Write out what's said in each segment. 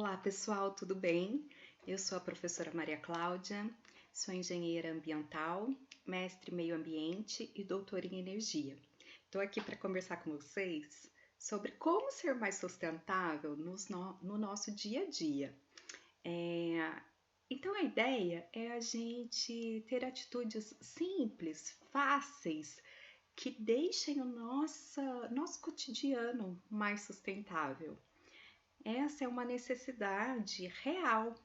Olá pessoal, tudo bem? Eu sou a professora Maria Cláudia, sou engenheira ambiental, mestre em meio ambiente e doutora em energia. Estou aqui para conversar com vocês sobre como ser mais sustentável no nosso dia a dia. Então a ideia é a gente ter atitudes simples, fáceis, que deixem o nosso cotidiano mais sustentável. Essa é uma necessidade real,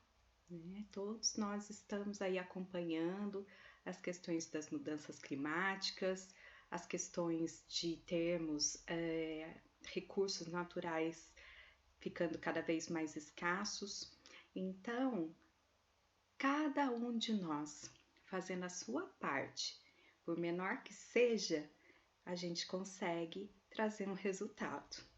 né? Todos nós estamos aí acompanhando as questões das mudanças climáticas, as questões de termos recursos naturais ficando cada vez mais escassos. Então, cada um de nós fazendo a sua parte, por menor que seja, a gente consegue trazer um resultado.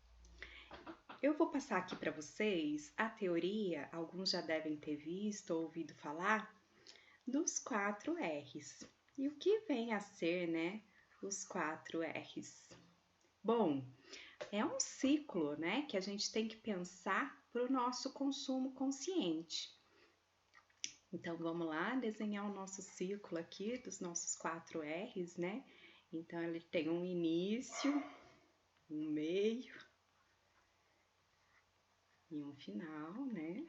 Eu vou passar aqui para vocês a teoria, alguns já devem ter visto ou ouvido falar, dos 4 R's. E o que vem a ser, né, os 4 R's? Bom, é um ciclo, né, que a gente tem que pensar para o nosso consumo consciente. Então, vamos lá desenhar o nosso ciclo aqui dos nossos 4 R's, né? Então, ele tem um início, um meio e um final, né?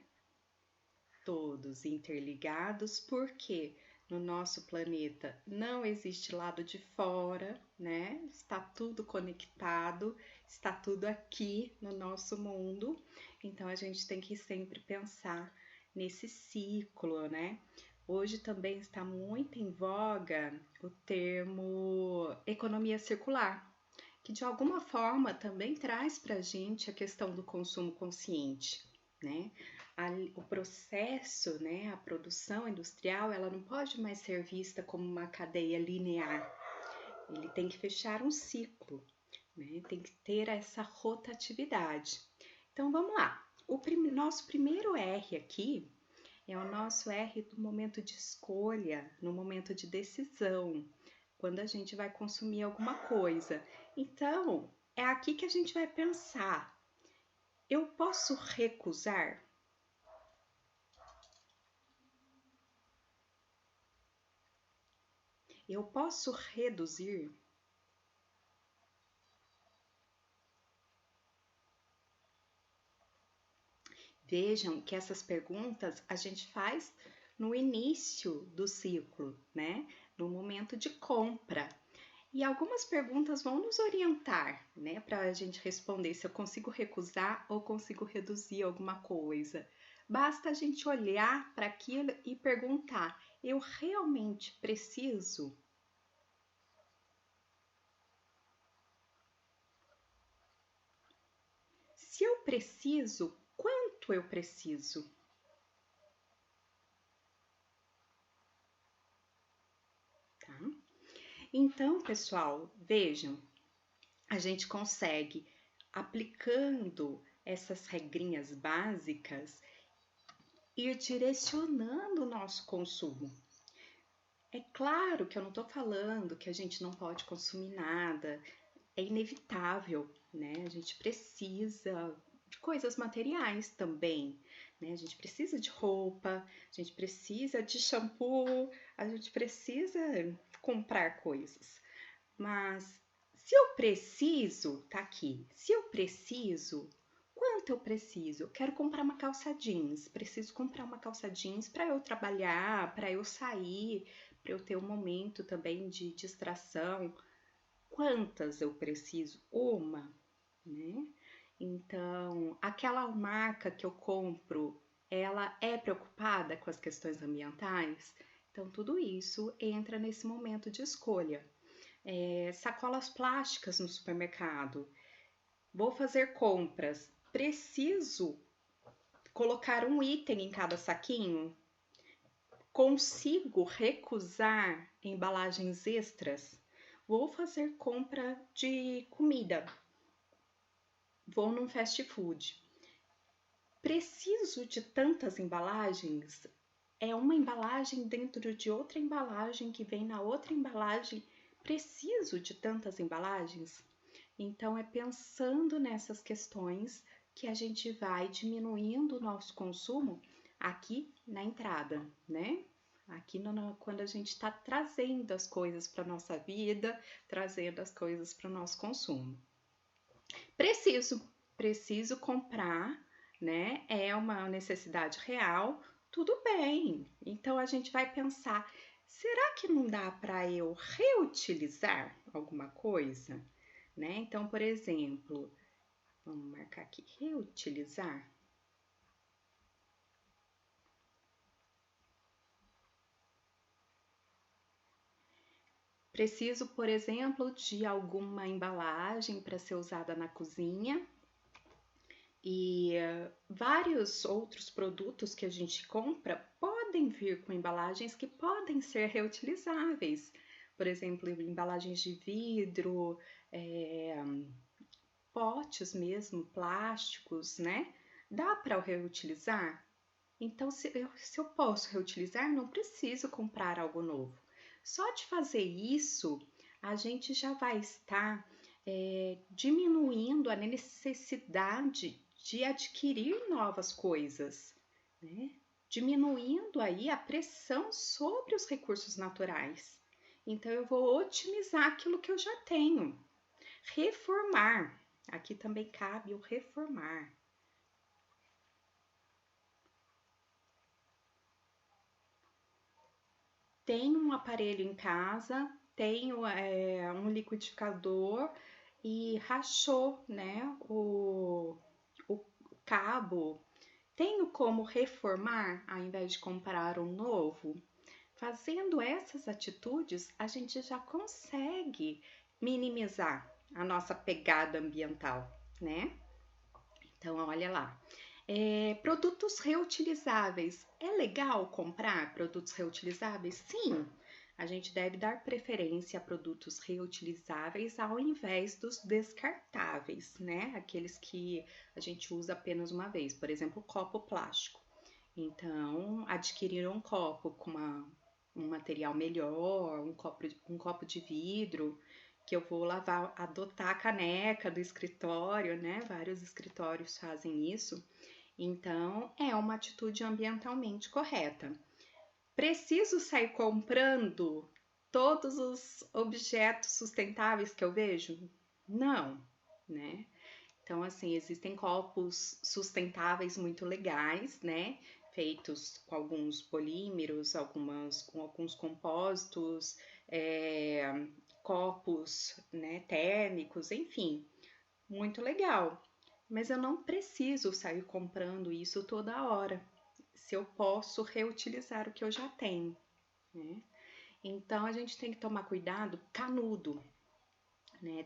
Todos interligados, porque no nosso planeta não existe lado de fora, né? Está tudo conectado, está tudo aqui no nosso mundo. Então a gente tem que sempre pensar nesse ciclo, né? Hoje também está muito em voga o termo economia circular, que de alguma forma também traz para a gente a questão do consumo consciente, né? O processo, né, a produção industrial, ela não pode mais ser vista como uma cadeia linear. Ele tem que fechar um ciclo, né? Tem que ter essa rotatividade. Então vamos lá. Nosso primeiro R aqui é o nosso R do momento de escolha, no momento de decisão, quando a gente vai consumir alguma coisa. Então, é aqui que a gente vai pensar: eu posso recusar? Eu posso reduzir? Vejam que essas perguntas a gente faz no início do ciclo, né? No momento de compra. E algumas perguntas vão nos orientar, né, para a gente responder se eu consigo recusar ou consigo reduzir alguma coisa. Basta a gente olhar para aquilo e perguntar: eu realmente preciso? Se eu preciso, quanto eu preciso? Tá? Então, pessoal, vejam, a gente consegue, aplicando essas regrinhas básicas, ir direcionando o nosso consumo. É claro que eu não estou falando que a gente não pode consumir nada, é inevitável, né? A gente precisa de coisas materiais também, né? A gente precisa de roupa, a gente precisa de shampoo, a gente precisa comprar coisas. Mas se eu preciso, tá aqui. Se eu preciso, quanto eu preciso? Eu quero comprar uma calça jeans. Preciso comprar uma calça jeans para eu trabalhar, para eu sair, para eu ter um momento também de distração. Quantas eu preciso? Uma, né? Então, aquela marca que eu compro, ela é preocupada com as questões ambientais? Então, tudo isso entra nesse momento de escolha. Sacolas plásticas no supermercado. Vou fazer compras. Preciso colocar um item em cada saquinho? Consigo recusar embalagens extras? Vou fazer compra de comida. Vou num fast food. Preciso de tantas embalagens? É uma embalagem dentro de outra embalagem que vem na outra embalagem. Preciso de tantas embalagens? Então, é pensando nessas questões que a gente vai diminuindo o nosso consumo aqui na entrada, né? Aqui quando a gente está trazendo as coisas para nossa vida, trazendo as coisas para o nosso consumo. Preciso comprar, né? É uma necessidade real, tudo bem. Então a gente vai pensar, será que não dá para eu reutilizar alguma coisa? Né? Então, por exemplo, vamos marcar aqui, reutilizar. Preciso, por exemplo, de alguma embalagem para ser usada na cozinha e vários outros produtos que a gente compra podem vir com embalagens que podem ser reutilizáveis. Por exemplo, embalagens de vidro, potes mesmo, plásticos, né? Dá para reutilizar? Então, se eu posso reutilizar, não preciso comprar algo novo. Só de fazer isso, a gente já vai estar diminuindo a necessidade de adquirir novas coisas, né? Diminuindo aí a pressão sobre os recursos naturais. Então, eu vou otimizar aquilo que eu já tenho. Reformar. Aqui também cabe o reformar. Tenho um aparelho em casa, tenho um liquidificador e rachou, né, o cabo. Tenho como reformar ao invés de comprar um novo? Fazendo essas atitudes, a gente já consegue minimizar a nossa pegada ambiental, né? Então, olha lá. Produtos reutilizáveis. É legal comprar produtos reutilizáveis? Sim, a gente deve dar preferência a produtos reutilizáveis ao invés dos descartáveis, né? Aqueles que a gente usa apenas uma vez, por exemplo, copo plástico. Então, adquirir um copo com um material melhor, um copo de vidro, que eu vou lavar, adotar a caneca do escritório, né? Vários escritórios fazem isso. Então, é uma atitude ambientalmente correta. Preciso sair comprando todos os objetos sustentáveis que eu vejo? Não, né? Então, assim, existem copos sustentáveis muito legais, né? Feitos com alguns polímeros, com alguns compósitos, copos, né, térmicos, enfim, muito legal. Mas eu não preciso sair comprando isso toda hora, se eu posso reutilizar o que eu já tenho, né? Então a gente tem que tomar cuidado, canudo, né?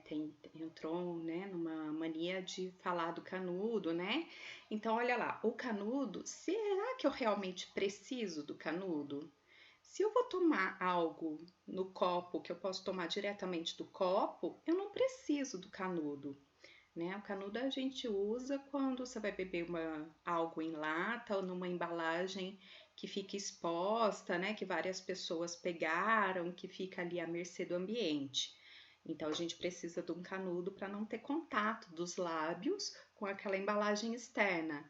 Entrou, né, numa mania de falar do canudo, né? Então olha lá, o canudo, será que eu realmente preciso do canudo? Se eu vou tomar algo no copo que eu posso tomar diretamente do copo, eu não preciso do canudo, né? O canudo a gente usa quando você vai beber algo em lata ou numa embalagem que fica exposta, né? Que várias pessoas pegaram, que fica ali à mercê do ambiente. Então a gente precisa de um canudo para não ter contato dos lábios com aquela embalagem externa.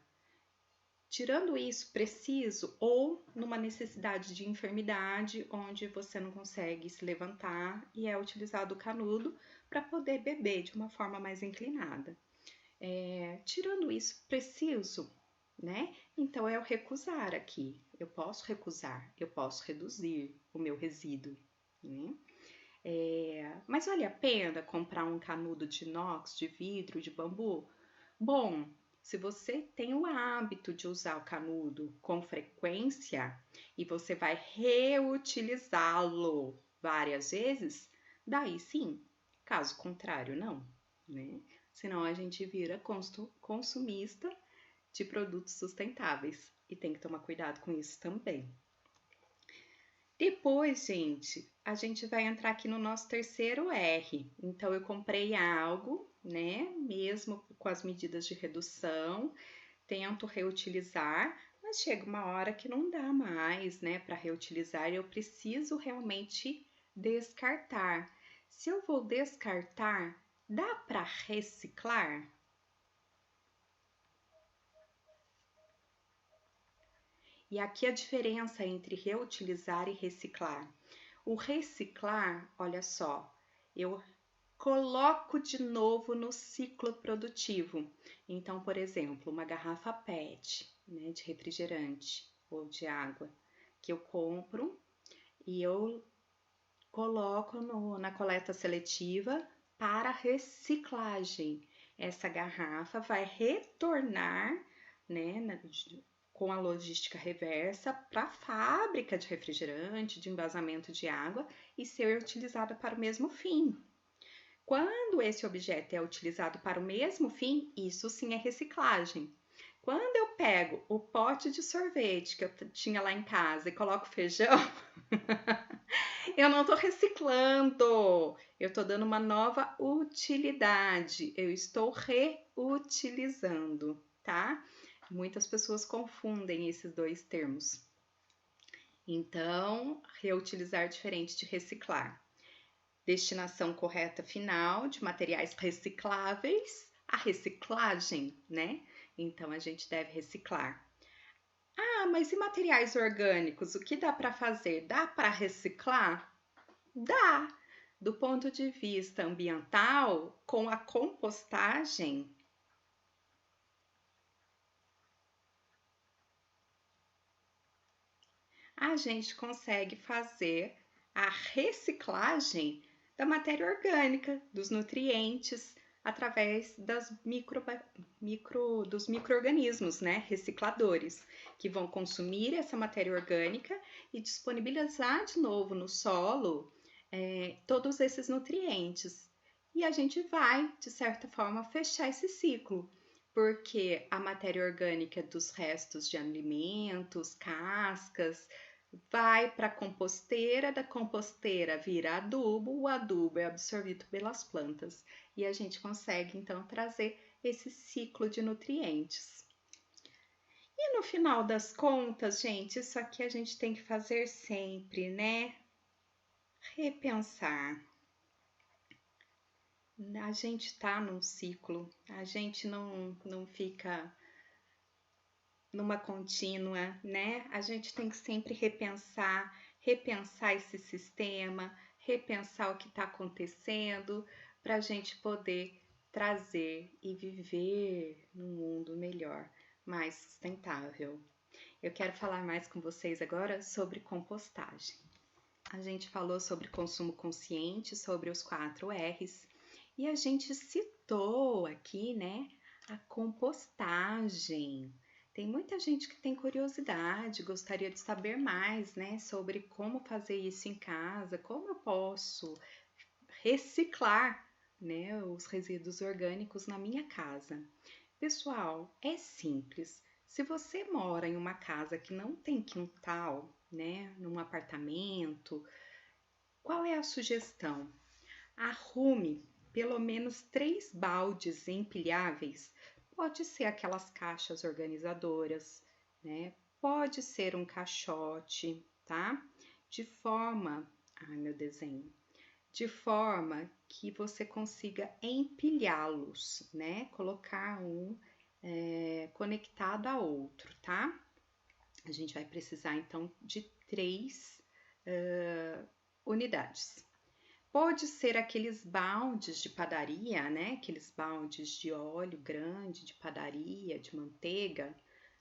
Tirando isso, preciso ou numa necessidade de enfermidade onde você não consegue se levantar e é utilizado o canudo para poder beber de uma forma mais inclinada. Tirando isso, preciso, né? Então é o recusar aqui. Eu posso recusar, eu posso reduzir o meu resíduo, né? Mas vale a pena comprar um canudo de inox, de vidro, de bambu? Bom, se você tem o hábito de usar o canudo com frequência e você vai reutilizá-lo várias vezes, daí sim. Caso contrário, não, né? Senão a gente vira consumista de produtos sustentáveis e tem que tomar cuidado com isso também. Depois, gente, a gente vai entrar aqui no nosso terceiro R. Então, eu comprei algo, né? Mesmo com as medidas de redução, tento reutilizar, mas chega uma hora que não dá mais, né, para reutilizar e eu preciso realmente descartar. Se eu vou descartar, dá para reciclar? E aqui a diferença entre reutilizar e reciclar. O reciclar, olha só, eu coloco de novo no ciclo produtivo. Então, por exemplo, uma garrafa PET, né, de refrigerante ou de água, que eu compro e eu coloco na coleta seletiva para reciclagem. Essa garrafa vai retornar, né, com a logística reversa para a fábrica de refrigerante, de envasamento de água e ser utilizada para o mesmo fim. Quando esse objeto é utilizado para o mesmo fim, isso sim é reciclagem. Quando eu pego o pote de sorvete que eu tinha lá em casa e coloco feijão, eu não estou reciclando, eu estou dando uma nova utilidade, eu estou reutilizando, tá? Muitas pessoas confundem esses dois termos. Então, reutilizar é diferente de reciclar. Destinação correta final de materiais recicláveis, a reciclagem, né? Então, a gente deve reciclar. Ah, mas e materiais orgânicos? O que dá para fazer? Dá para reciclar? Dá. Do ponto de vista ambiental, com a compostagem, a gente consegue fazer a reciclagem da matéria orgânica, dos nutrientes, através dos micro-organismos, né, recicladores, que vão consumir essa matéria orgânica e disponibilizar de novo no solo todos esses nutrientes. E a gente vai, de certa forma, fechar esse ciclo, porque a matéria orgânica dos restos de alimentos, cascas, vai para a composteira, da composteira vira adubo, o adubo é absorvido pelas plantas e a gente consegue então trazer esse ciclo de nutrientes. E no final das contas, gente, isso aqui a gente tem que fazer sempre, né? Repensar. A gente tá num ciclo, a gente não fica numa contínua, né? A gente tem que sempre repensar esse sistema, repensar o que está acontecendo, para a gente poder trazer e viver num mundo melhor, mais sustentável. Eu quero falar mais com vocês agora sobre compostagem. A gente falou sobre consumo consciente, sobre os 4 R's, e a gente citou aqui, né, a compostagem. Tem muita gente que tem curiosidade, gostaria de saber mais, né, sobre como fazer isso em casa, como eu posso reciclar, né, os resíduos orgânicos na minha casa. Pessoal, é simples. Se você mora em uma casa que não tem quintal, né, num apartamento, qual é a sugestão? Arrume pelo menos 3 baldes empilháveis. Pode ser aquelas caixas organizadoras, né? Pode ser um caixote, tá? De forma, ai meu desenho, de forma que você consiga empilhá-los, né? Colocar um conectado a outro, tá? A gente vai precisar então de 3 unidades. Pode ser aqueles baldes de padaria, né? Aqueles baldes de óleo grande, de padaria, de manteiga,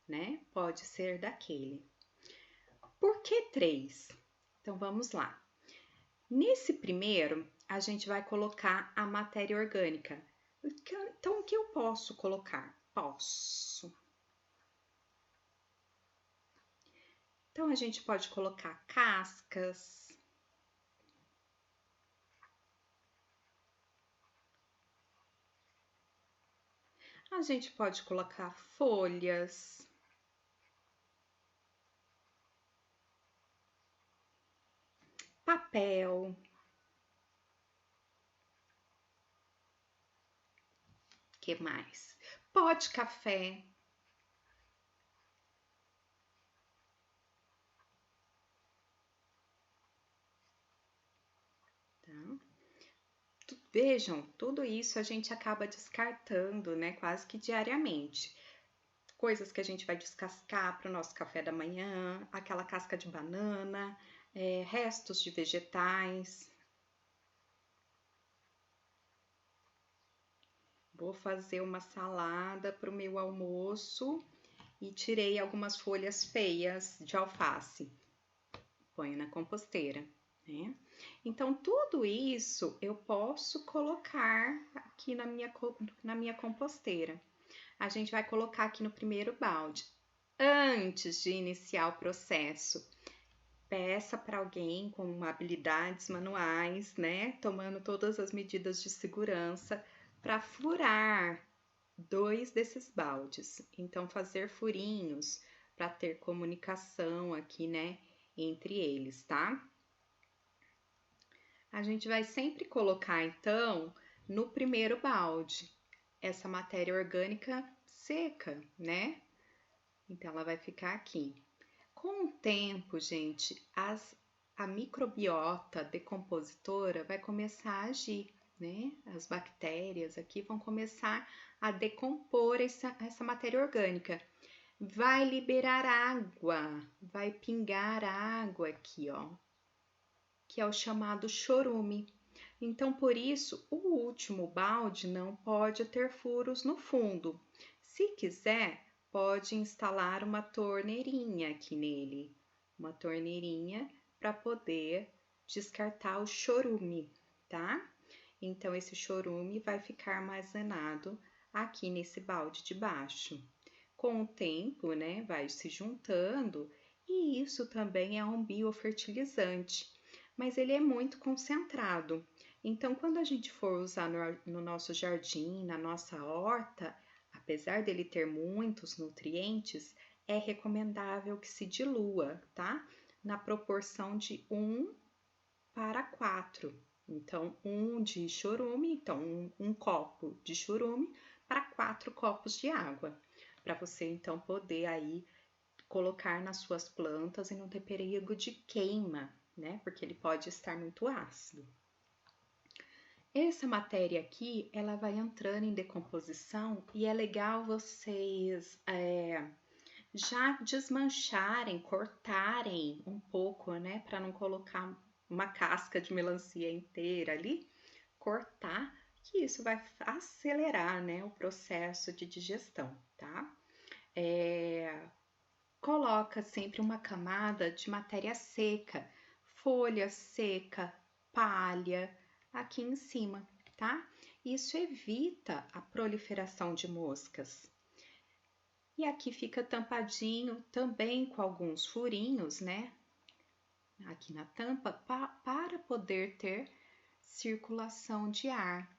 né? Pode ser daquele. Por que 3? Então vamos lá. Nesse primeiro, a gente vai colocar a matéria orgânica. Então, o que eu posso colocar? Posso. Então, a gente pode colocar cascas. A gente pode colocar folhas. Papel. Que mais? Pó de café. Tá? Vejam, tudo isso a gente acaba descartando, né, quase que diariamente. coisas que a gente vai descascar para o nosso café da manhã, aquela casca de banana, restos de vegetais. Vou fazer uma salada para o meu almoço e tirei algumas folhas feias de alface. Ponho na composteira, né? Então, tudo isso eu posso colocar aqui na minha composteira. A gente vai colocar aqui no primeiro balde. Antes de iniciar o processo, peça para alguém com habilidades manuais, né? Tomando todas as medidas de segurança para furar 2 desses baldes. Então, fazer furinhos para ter comunicação aqui, né? Entre eles, tá? A gente vai sempre colocar, então, no primeiro balde, essa matéria orgânica seca, né? Então, ela vai ficar aqui. Com o tempo, gente, a microbiota decompositora vai começar a agir, né? As bactérias aqui vão começar a decompor essa matéria orgânica. Vai liberar água, vai pingar água aqui, ó, que é o chamado chorume. Então, por isso, o último balde não pode ter furos no fundo. Se quiser, pode instalar uma torneirinha aqui nele, uma torneirinha para poder descartar o chorume, tá? Então, esse chorume vai ficar armazenado aqui nesse balde de baixo. Com o tempo, né, vai se juntando e isso também é um biofertilizante, mas ele é muito concentrado. Então, quando a gente for usar no nosso jardim, na nossa horta, apesar dele ter muitos nutrientes, é recomendável que se dilua, tá? Na proporção de 1 para 4. Então, 1 de chorume, então um copo de chorume para 4 copos de água, para você então poder aí colocar nas suas plantas e não ter perigo de queima, né? Porque ele pode estar muito ácido. Essa matéria aqui, ela vai entrando em decomposição e é legal vocês já desmancharem, cortarem um pouco, né? Para não colocar uma casca de melancia inteira ali, cortar, que isso vai acelerar, né, o processo de digestão, tá? Coloca sempre uma camada de matéria seca, folha seca, palha, aqui em cima, tá? Isso evita a proliferação de moscas. E aqui fica tampadinho também com alguns furinhos, né? Aqui na tampa, para poder ter circulação de ar.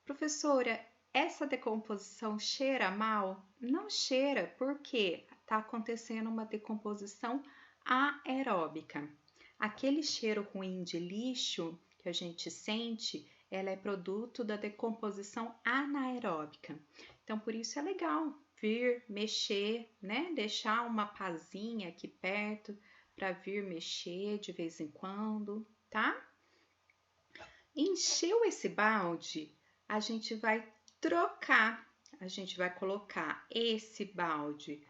Professora, essa decomposição cheira mal? Não cheira, porque está acontecendo uma decomposição aeróbica. Aquele cheiro ruim de lixo que a gente sente, ela é produto da decomposição anaeróbica. Então, por isso é legal vir mexer, né? Deixar uma pazinha aqui perto para vir mexer de vez em quando, tá? Encheu esse balde, a gente vai trocar. A gente vai colocar esse balde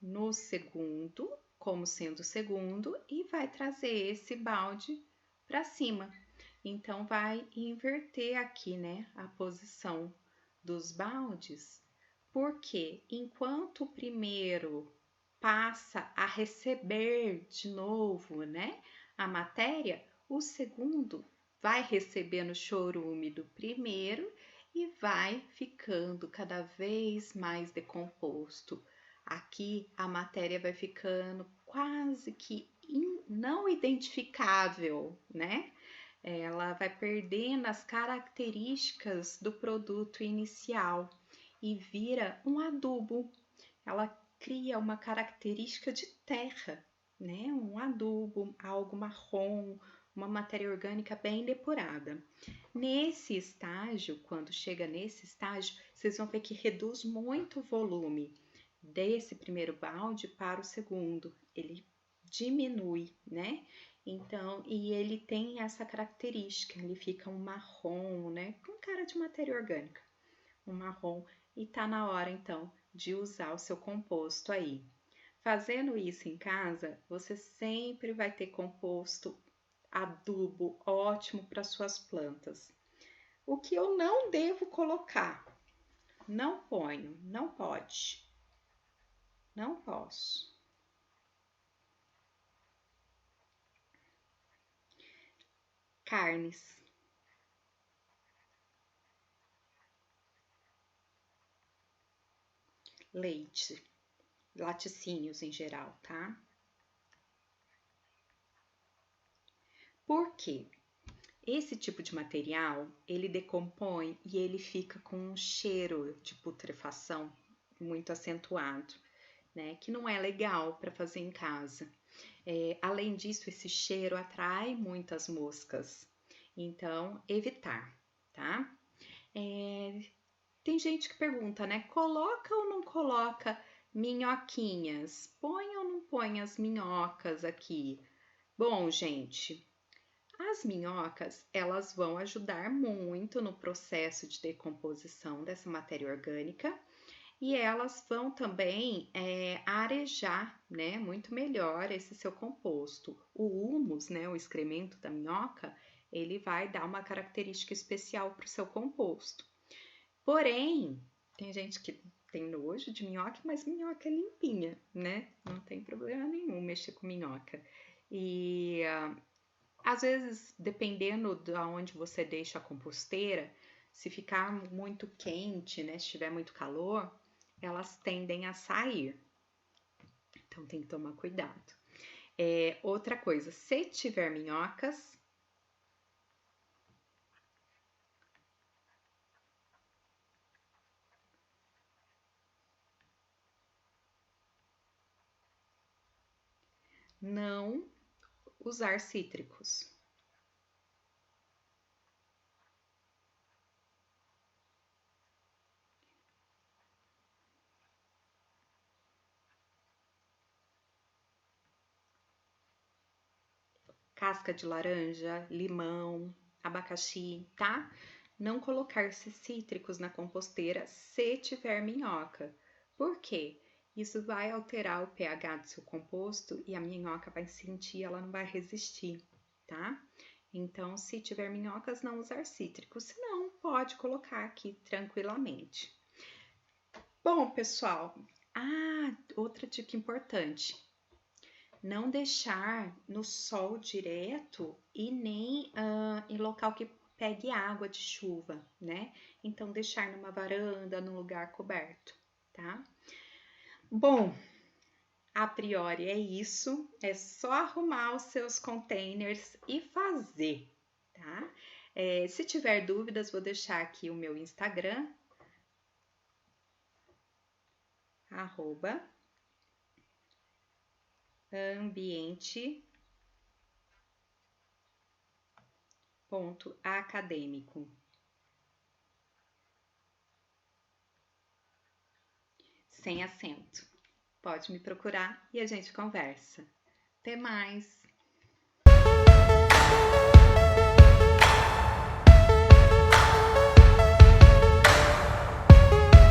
no segundo, como sendo o segundo, e vai trazer esse balde para cima. Então, vai inverter aqui, né, a posição dos baldes, porque enquanto o primeiro passa a receber de novo, né, a matéria, o segundo vai recebendo o chorume do primeiro e vai ficando cada vez mais decomposto. Aqui a matéria vai ficando quase que não identificável, né? Ela vai perdendo as características do produto inicial e vira um adubo. Ela cria uma característica de terra, né? Um adubo, algo marrom, uma matéria orgânica bem depurada. Nesse estágio, quando chega nesse estágio, vocês vão ver que reduz muito o volume desse primeiro balde para o segundo. Ele diminui, né? Então, e ele tem essa característica, ele fica um marrom, né? Com cara de matéria orgânica, um marrom. E tá na hora, então, de usar o seu composto aí. Fazendo isso em casa, você sempre vai ter composto, adubo ótimo para suas plantas. O que eu não devo colocar? Não ponho, não pode, não posso. Carnes, leite, laticínios em geral, tá? Por quê? Esse tipo de material, ele decompõe e ele fica com um cheiro de putrefação muito acentuado, né? Que não é legal para fazer em casa. Além disso, esse cheiro atrai muitas moscas, então evitar, tá? Tem gente que pergunta, né? Coloca ou não coloca minhoquinhas? Põe ou não põe as minhocas aqui? Bom, gente, as minhocas, elas vão ajudar muito no processo de decomposição dessa matéria orgânica e elas vão também arejar, né, muito melhor esse seu composto. O humus, né, o excremento da minhoca, ele vai dar uma característica especial para o seu composto. Porém, tem gente que tem nojo de minhoca, mas minhoca é limpinha, né? Não tem problema nenhum mexer com minhoca. E às vezes, dependendo de onde você deixa a composteira, se ficar muito quente, né? Se tiver muito calor, elas tendem a sair. Então tem que tomar cuidado. Outra coisa, se tiver minhocas, não usar cítricos. Casca de laranja, limão, abacaxi, tá? Não colocar esses cítricos na composteira se tiver minhoca. Por quê? Isso vai alterar o pH do seu composto e a minhoca vai sentir, ela não vai resistir, tá? Então, se tiver minhocas, não usar cítricos, senão pode colocar aqui tranquilamente. Bom, pessoal, outra dica importante: não deixar no sol direto e nem em local que pegue água de chuva, né? Então, deixar numa varanda, num lugar coberto, tá? Bom, a priori é isso, é só arrumar os seus containers e fazer, tá? Se tiver dúvidas, vou deixar aqui o meu Instagram, @ambiente.acadêmico. Sem acento. Pode me procurar e a gente conversa. Até mais!